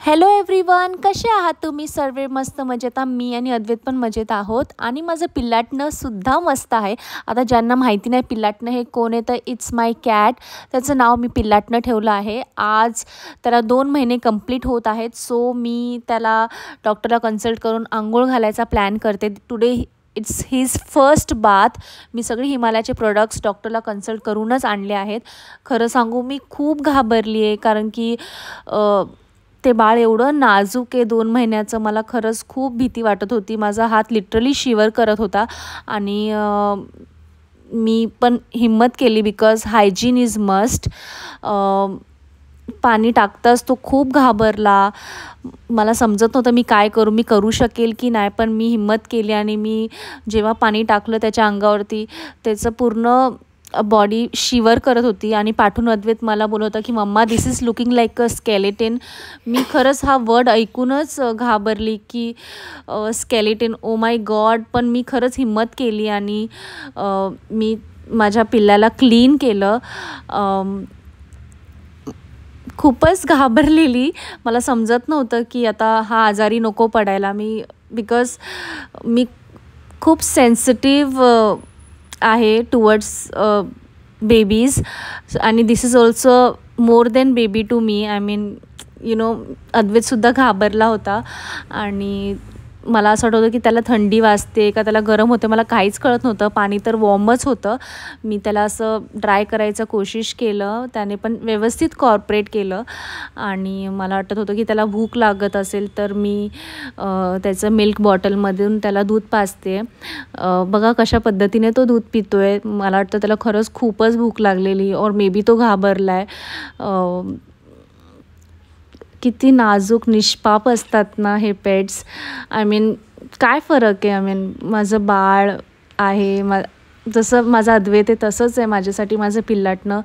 Hello everyone, कसे आहात तुम्ही सर्व? मस्त मजेत. मी आणि अद्वैत पण मजेत आहोत आणि माझं पिल्लाटणं सुद्धा मस्त आहे. आता ज्यांना माहिती नाही पिल्लाटणं हे कोण आहे, तर इट्स माय कॅट. त्याचं नाव मी पिल्लाटणं ठेवलं आहे. आज त्याला 2 महिने कंप्लीट होत आहेत. सो मी त्याला डॉक्टरला कन्सल्ट करून अंघोळ घालायचा प्लॅन करते. Today it's his first bath. मी सगळे हिमालयाचे प्रोडक्ट्स डॉक्टरला कन्सल्ट करूनच आणले आहेत. खरं सांगू मी खूप घाबरली आहे, कारण की ते बाळ एवढं नाजूक आहे 2 महिन्याचं. मला खरंच खूप भीती वाटत होती. माझा हात लिटरली शिवर करत होता आणि मी पण हिम्मत केली बिकॉज हायजीन इज मस्ट. पाणी टाकताच तो खूप घाबरला. मला समजत नव्हतं मी काय करू, मी करू शकेल की नाही, पण मी हिम्मत केली आणि मी जेव्हा पाणी टाकलं त्याच्या अंगावरती, त्याचं पूर्ण बॉडी शिवर करत होती आणि पाठून अद्वैत मला बोलत होता की mama this is looking like a skeleton. मी खरंच हा वर्ड ऐकूनच घाबरली की स्केलेटन, ओ माय गॉड. पण मी खरंच हिम्मत केली आणि मी माझ्या पिल्लाला क्लीन केलं. खूपच घाबरलेली. मला समजत नव्हतं की आता हा आजारी नको पडायला. बिकॉज मी खूप सेन्सिटिव्ह आहे टुवर्ड्स बेबीज आणि this is also more than baby to me. I mean अद्वैतसुद्धा घाबरला होता आणि मला असं वाटत होतं की त्याला थंडी वाजते का त्याला गरम होते, मला काहीच कळत नव्हतं. पाणी तर वॉर्मच होतं. मी त्याला असं ड्राय करायचं कोशिश केलं, त्याने पण व्यवस्थित कॉर्पोरेट केलं आणि मला वाटत होतं की त्याला भूक लागत असेल तर मी त्याचं मिल्क बॉटलमधून त्याला दूध पाजते. बघा कशा पद्धतीने तो दूध पितो आहे. मला वाटतं त्याला खरंच खूपच भूक लागलेली और मे बी तो घाबरला आहे. किती नाजूक निष्पाप असतात ना हे पेट्स. आय मीन काय फरक आहे. आय मीन माझं बाळ आहे, जसं माझा अद्वैत आहे तसंच आहे माझ्यासाठी माझं पिल्लाटणं.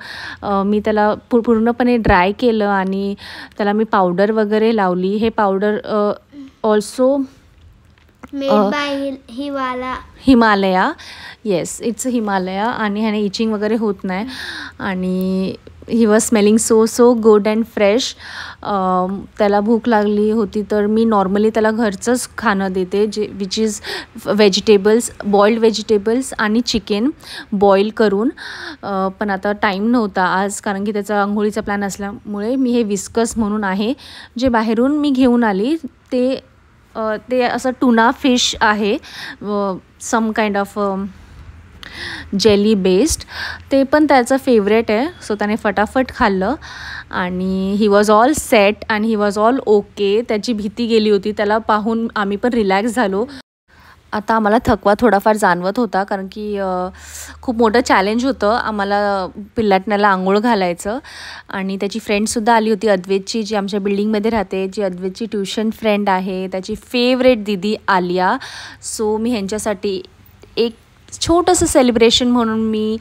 मी त्याला पूर्णपणे ड्राय केलं आणि त्याला मी पावडर वगैरे लावली. हे powder also made by Himalaya. Yes, it's Himalaya आणि ह्याने इचिंग वगैरे होत नाही आणि he was smelling so good and fresh. त्याला भूक लागली होती तर मी नॉर्मली त्याला घरचंच खाणं देते, which is vegetables, boiled vegetables आणि चिकन बॉईल करून. पण आता टाईम नव्हता आज, कारण की त्याचा अंघोळीचा प्लॅन असल्यामुळे मी हे विस्कस म्हणून आहे जे बाहेरून मी घेऊन आली. ते असं टुना फिश आहे, some kind of jelly based. ते पण त्याचं फेवरेट आहे. सो त्याने फटाफट खाल्लं आणि he was all set and he was all okay. त्याची भीती गेली होती. त्याला पाहून आम्ही पण रिलॅक्स झालो. आता आम्हाला थकवा थोडाफार जाणवत होता, कारण की खूप मोठं चॅलेंज होतं आम्हाला पिल्लाटण्याला आंघोळ घालायचं. आणि त्याची फ्रेंडसुद्धा आली होती अद्वैतची, जी आमच्या बिल्डिंगमध्ये राहते, जी अद्वैतची ट्युशन फ्रेंड आहे, त्याची फेवरेट दीदी आलिया. सो मी ह्यांच्यासाठी एक छोटंसं सेलिब्रेशन म्हणून मी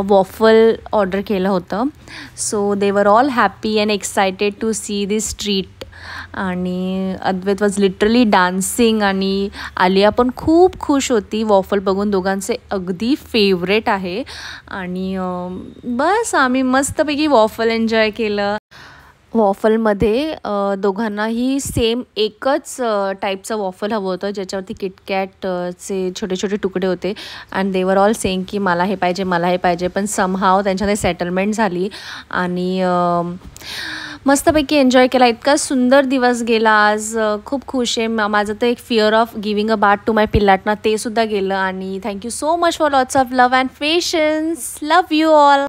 वॉफल ऑर्डर केलं होतं. So they were all happy and excited to see this treat. आणि अद्वैत वॉज लिटरली डान्सिंग आणि आलिया पण खूप खुश होती वॉफल बघून. दोघांचे अगदी फेवरेट आहे आणि बस आम्ही मस्तपैकी वॉफल एन्जॉय केलं. वॉफलमध्ये दोघांनाही सेम एकच टाईपचं वॉफल हवं होतं, ज्याच्यावरती किटकॅटचे छोटे छोटे तुकडे होते. And they were all saying की मला हे पाहिजे, मला हे पाहिजे. पण समहाव त्यांच्यामध्ये सेटलमेंट झाली आणि मस्तपैकी एन्जॉय केला. इतका सुंदर दिवस गेला आज. खूप खुश आहे. माझं तर एक fear of giving a bath to my पिल्लाटना ते सुद्धा गेलं. आणि thank you so much for lots of love and patience. Love you all.